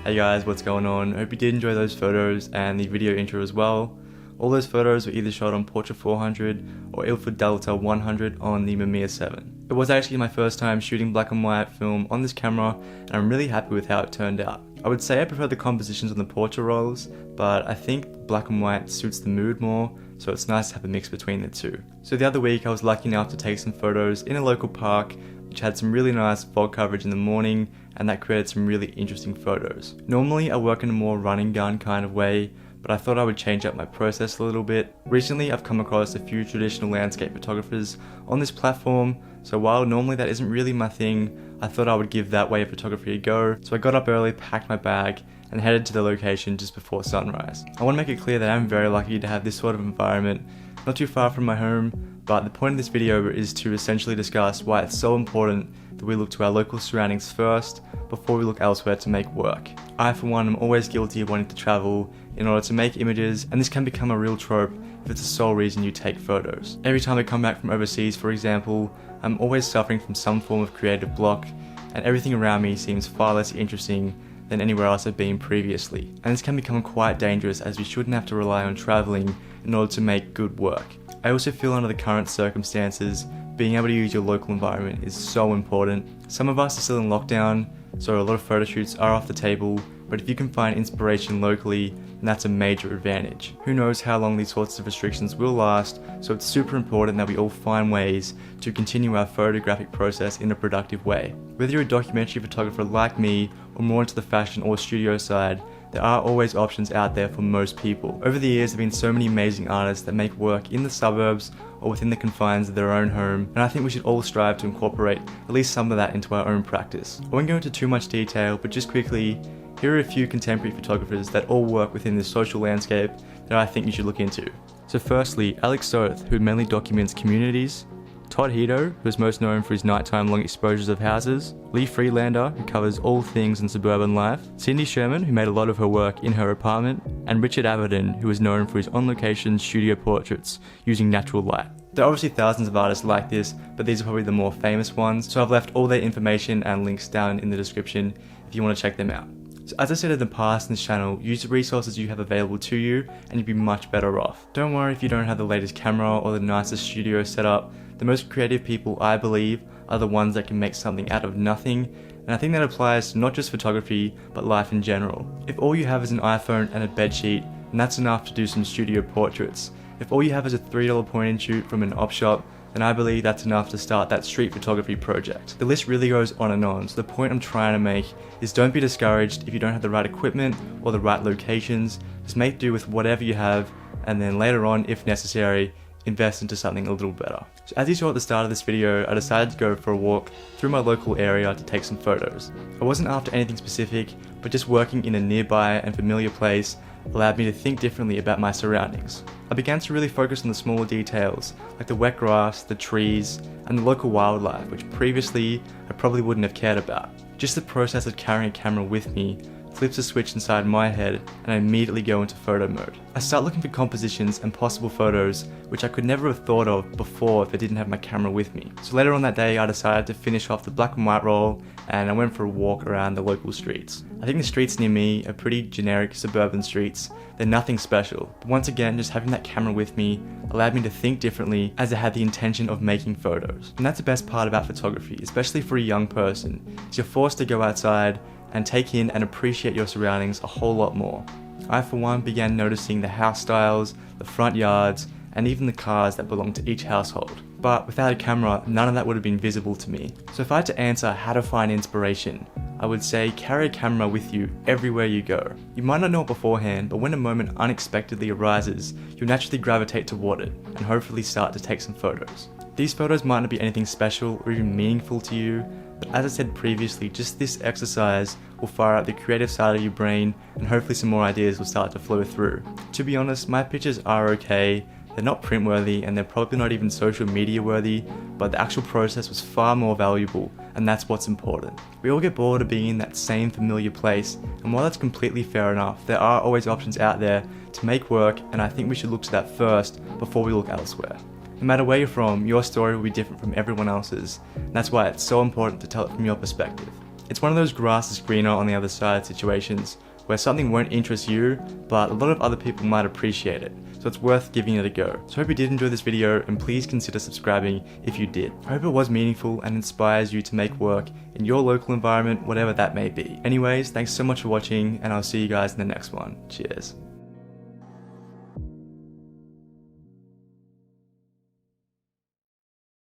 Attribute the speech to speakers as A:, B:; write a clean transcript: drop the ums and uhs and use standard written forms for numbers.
A: Hey guys, what's going on? Hope you did enjoy those photos and the video intro as well. All those photos were either shot on Portra 400 or Ilford Delta 100 on the Mamiya 7. It was actually my first time shooting black and white film on this camera, and I'm really happy with how it turned out. I would say I prefer the compositions on the Portra rolls, but I think black and white suits the mood more, so it's nice to have a mix between the two. So the other week I was lucky enough to take some photos in a local park which had some really nice fog coverage in the morning, and that created some really interesting photos. Normally I work in a more run and gun kind of way, but I thought I would change up my process a little bit. Recently I've come across a few traditional landscape photographers on this platform, so while normally that isn't really my thing, I thought I would give that way of photography a go. So I got up early, packed my bag, and headed to the location just before sunrise. I want to make it clear that I'm very lucky to have this sort of environment, not too far from my home, but the point of this video is to essentially discuss why it's so important that we look to our local surroundings first before we look elsewhere to make work. I for one am always guilty of wanting to travel in order to make images, and this can become a real trope if it's the sole reason you take photos. Every time I come back from overseas, for example, I'm always suffering from some form of creative block, and everything around me seems far less interesting than anywhere else I've been previously. And this can become quite dangerous, as we shouldn't have to rely on traveling in order to make good work. I also feel under the current circumstances, being able to use your local environment is so important. Some of us are still in lockdown, so a lot of photo shoots are off the table, but if you can find inspiration locally, then that's a major advantage. Who knows how long these sorts of restrictions will last, so it's super important that we all find ways to continue our photographic process in a productive way. Whether you're a documentary photographer like me, or more into the fashion or studio side, there are always options out there for most people. Over the years there have been so many amazing artists that make work in the suburbs or within the confines of their own home, and I think we should all strive to incorporate at least some of that into our own practice. I won't go into too much detail, but just quickly, here are a few contemporary photographers that all work within this social landscape that I think you should look into. So firstly, Alex Soth, who mainly documents communities, Todd Hito, who is most known for his nighttime long exposures of houses, Lee Freelander, who covers all things in suburban life, Cindy Sherman, who made a lot of her work in her apartment, and Richard Avedon, who is known for his on-location studio portraits using natural light. There are obviously thousands of artists like this, but these are probably the more famous ones, so I've left all their information and links down in the description if you want to check them out. So as I said in the past in this channel, use the resources you have available to you and you'll be much better off. Don't worry if you don't have the latest camera or the nicest studio setup. The most creative people, I believe, are the ones that can make something out of nothing, and I think that applies to not just photography, but life in general. If all you have is an iPhone and a bedsheet, then that's enough to do some studio portraits. If all you have is a $3 point and shoot from an op shop, then I believe that's enough to start that street photography project. The list really goes on and on, so the point I'm trying to make is don't be discouraged if you don't have the right equipment or the right locations. Just make do with whatever you have, and then later on, if necessary, invest into something a little better. So as you saw at the start of this video, I decided to go for a walk through my local area to take some photos. I wasn't after anything specific, but just working in a nearby and familiar place allowed me to think differently about my surroundings. I began to really focus on the smaller details, like the wet grass, the trees, and the local wildlife, which previously I probably wouldn't have cared about. Just the process of carrying a camera with me flips a switch inside my head and I immediately go into photo mode. I start looking for compositions and possible photos which I could never have thought of before if I didn't have my camera with me. So later on that day I decided to finish off the black and white roll and I went for a walk around the local streets. I think the streets near me are pretty generic suburban streets. They're nothing special. But once again, just having that camera with me allowed me to think differently as I had the intention of making photos. And that's the best part about photography, especially for a young person, is you're forced to go outside and take in and appreciate your surroundings a whole lot more. I for one began noticing the house styles, the front yards, and even the cars that belong to each household. But without a camera, none of that would have been visible to me. So if I had to answer how to find inspiration, I would say carry a camera with you everywhere you go. You might not know it beforehand, but when a moment unexpectedly arises, you'll naturally gravitate toward it and hopefully start to take some photos. These photos might not be anything special or even meaningful to you, but as I said previously, just this exercise will fire up the creative side of your brain and hopefully some more ideas will start to flow through. To be honest, my pictures are okay. They're not print worthy and they're probably not even social media worthy, but the actual process was far more valuable, and that's what's important. We all get bored of being in that same familiar place, and while that's completely fair enough, there are always options out there to make work, and I think we should look to that first before we look elsewhere. No matter where you're from, your story will be different from everyone else's, and that's why it's so important to tell it from your perspective. It's one of those grass is greener on the other side situations, where something won't interest you, but a lot of other people might appreciate it, so it's worth giving it a go. So I hope you did enjoy this video, and please consider subscribing if you did. I hope it was meaningful and inspires you to make work in your local environment, whatever that may be. Anyways, thanks so much for watching, and I'll see you guys in the next one. Cheers.